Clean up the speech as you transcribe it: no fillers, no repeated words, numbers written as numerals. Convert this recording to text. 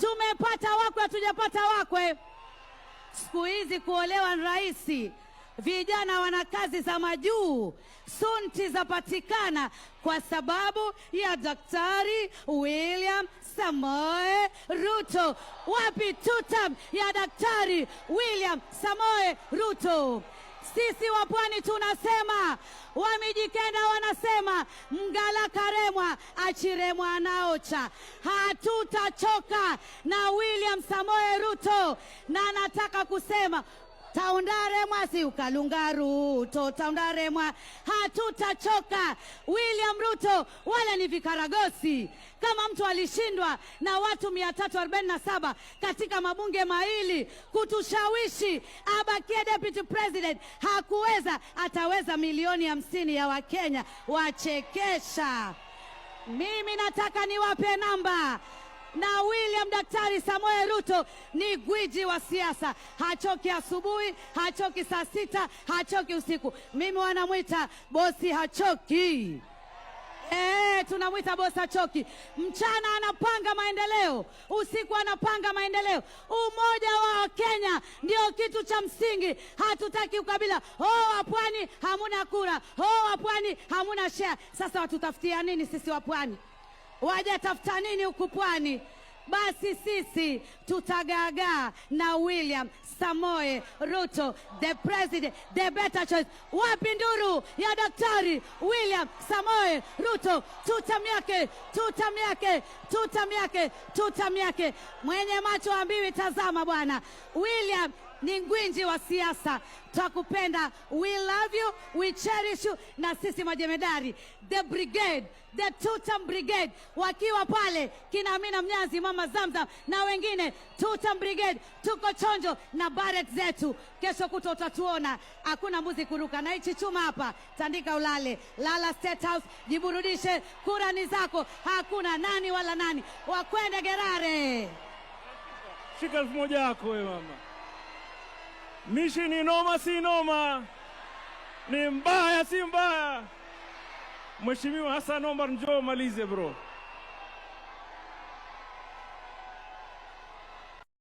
Tumepata wakwe, hatujapata wakwe? Siku hizi kuolewa ni rahisi. Vijana wana kazi za majuu, sunti zapatikana kwa sababu ya Daktari William Samoei Ruto. Wapi tutam ya Daktari William Samoei Ruto? Sisi wa Pwani tunasema, Wamijikenda wanasema, mgala karemwa achiremwa anaocha. Hatutachoka na William Samoei Ruto, na nataka kusema taundaremwa si ukalunga Ruto, taundaremwa. Hatutachoka. William Ruto wale ni vikaragosi. Kama mtu alishindwa na watu 347 katika mabunge mawili kutushawishi abakie deputy president, hakuweza, ataweza milioni 50 ya Wakenya. Wachekesha. Mimi nataka niwape namba. Na William Daktari Samoei Ruto ni gwiji wa siasa. Hachoki asubuhi, hachoki saa 6, hachoki usiku. Mimi wanamwita bosi hachoki. Tunamwita bosi hachoki. Mchana anapanga maendeleo, usiku anapanga maendeleo. Umoja wa Kenya ndio kitu cha msingi. Hatutaki ukabila. Wa Pwani hamuna kura, wa Pwani hamuna share. Sasa watutafutia nini sisi wa Pwani? Waje tafuta nini huku Pwani? Basi sisi tutagagaa na William Samoei Ruto, the president, the better choice. Wapi nduru ya Daktari William Samoei Ruto? Tutamiake, tutamiake, tutamiake, tutamiake. Mwenye macho ambiwi tazama bwana. William ni ngwinji wa siasa. Twakupenda, we love you, we cherish you. Na sisi majemedari, the brigade, the Tutam brigade, wakiwa pale kina Amina Mnyazi, Mama Zamzam na wengine, Tutam brigade tuko chonjo na barret zetu. Kesho kuto utatuona, hakuna mbuzi kuruka. Na hichi chuma hapa, tandika ulale, lala State House, jiburudishe, kura ni zako, hakuna nani wala nani. Wakwende Gerare. Shika 1000 yako wewe mama. Mishi ni noma si noma, ni mbaya si mbaya. Mheshimiwa Hassan Omar, njoo malize bro.